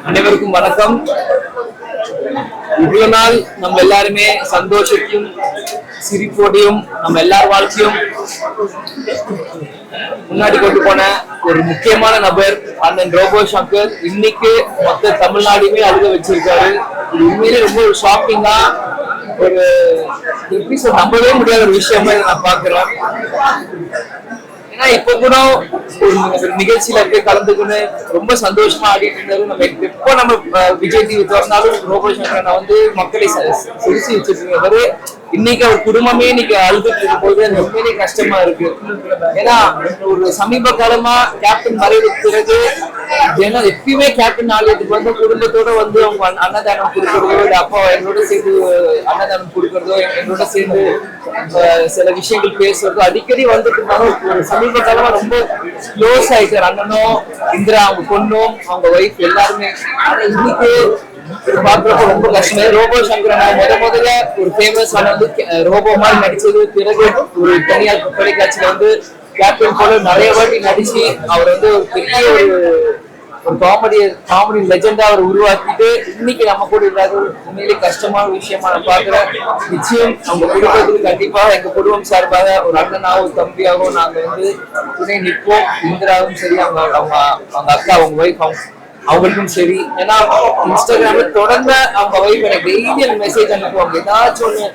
அனைவருக்கும் வணக்கம். இவ்வளவு நாள் நம்ம எல்லாருமே சந்தோஷத்தையும் சிரிப்போடையும் நம்ம எல்லார் வாழ்க்கையும் முன்னாடி கொண்டு போன ஒரு முக்கியமான நபர் அண்ணன் ரோபோ சங்கர் இன்னைக்கு மொத்த தமிழ்நாடுமே அழுக வச்சிருக்காரு. இது உண்மையிலே ரொம்ப ஒரு ஷாக்கிங்கா ஒரு எப்படி நம்பவே முடியாத ஒரு விஷயமா நான் பாக்குறேன். ஏன்னா இப்ப கூட ஒரு நிகழ்ச்சியில போய் கலந்துக்குன்னு ரொம்ப சந்தோஷமா ஆடிட்டு இருந்தாரு. நம்ம எப்போ நம்ம விஜய் டிவி திறந்தாலும் ரோபோ சங்கரனை வந்து மக்களை சிரிச்சு வச்சிட்டு இருக்காரு. இன்னைக்கு அவர் குடும்பமே இன்னைக்கு அழுதுட்டு இருக்கும் போது அது உண்மையிலே கஷ்டமா இருக்கு. ஏன்னா ஒரு சமீப காலமா கேப்டன் மறைவுக்கு பிறகு எப்பயுமே கேப்டன் ஆலயத்துக்கு வந்து குடும்பத்தோட வந்து அவங்க அன்னதானம் கொடுக்கறதோ இல்ல அப்பா என்னோட சேர்ந்து அன்னதானம் கொடுக்கறதோ என்னோட சேர்ந்து சில விஷயங்கள் பேசுறதோ அடிக்கடி வந்துட்டு இருந்தாலும் ஒரு சமீப காலமா ரொம்ப க்ளோஸ் ஆயிட்டாரு. அண்ணனும் இந்திரா அவங்க பொண்ணும் அவங்க ஒய்ஃப் எல்லாருமே. ஆனா இன்னைக்கு பாக்குறப்ப ரொம்ப கஷ்டமே. ரோபோ சங்கரன் முதல்ல ஒரு ஃபேமஸ் ஆன வந்து ரோபோ மாதிரி நடிச்சது. பிறகு ஒரு தனியார் தொலைக்காட்சியில வந்து கேப்டன் போல நிறைய வாட்டி நடிச்சு அவர் வந்து ஒரு பெரிய ஒரு காமெடி லெஜெண்டா அவர் உருவாக்கிட்டு இன்னைக்கு நம்ம கூட இல்லாத உண்மையிலே கஷ்டமான விஷயமா நான் பாக்குறேன். நிச்சயம் அவங்க குடும்பத்துக்கு கண்டிப்பா எங்க குடும்பம் சார்பாக ஒரு அண்ணனாவும் தம்பியாகவும் நாங்க வந்து துணை நிற்போம். இந்திராவும் சரி அவங்க அவங்க அவங்க அக்கா அவங்க ஒய்ஃப் அவங்களுக்கும் சரி. ஏன்னா இன்ஸ்டாகிராம்ல தொடர்ந்து அவங்க ஒய்ஃப் எனக்கு டெய்லி எனக்கு மெசேஜ் அனுப்புவாங்க. ஏதாச்சும் ஒண்ணு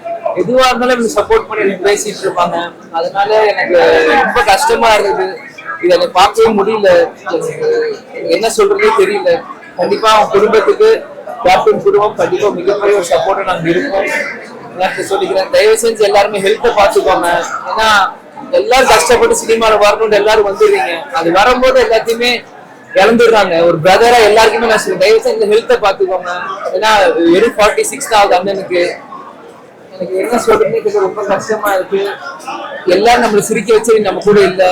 எதுவா இருந்தாலும் எனக்கு சப்போர்ட் பண்ணி எனக்கு பேசிட்டு இருப்பாங்க. அதனால எனக்கு ரொம்ப கஷ்டமா இருக்குது. இதை பார்க்கவே முடியல. என்ன சொல்றதே தெரியல. கண்டிப்பா அவங்க குடும்பத்துக்கு கேப்டன் குடும்பம் கண்டிப்பா மிகப்பெரிய ஒரு சப்போர்ட்டா நாங்க இருக்கோம். எல்லாத்தையும் சொல்லிக்கிறேன். தயவு செஞ்சு எல்லாருமே ஹெல்த்தை பார்த்துக்கோங்க. ஏன்னா எல்லாரும் கஷ்டப்பட்டு சினிமாவில் வரணும்னு எல்லாரும் வந்துடுறீங்க. அது வரும்போது எல்லாத்தையுமே இழந்துடுறாங்க. ஒரு பிரதரா எல்லாருக்குமே நான் சொல்றேன், தயவு செஞ்சு ஹெல்த்தை பார்த்துக்கோங்க. ஏன்னா வெறும் 46 தான் ஆகுது அண்ணனுக்கு. எனக்கு என்ன சொல்றதுன்னு ரொம்ப கஷ்டமா இருக்கு. எல்லாரும் நம்மளை சிரிக்க வச்சு நம்ம கூட இல்லை.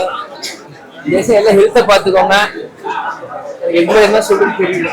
எல்லாம் ஹெல்த்தை பார்த்துக்கோங்க. என்ன சொல்றது தெரியல.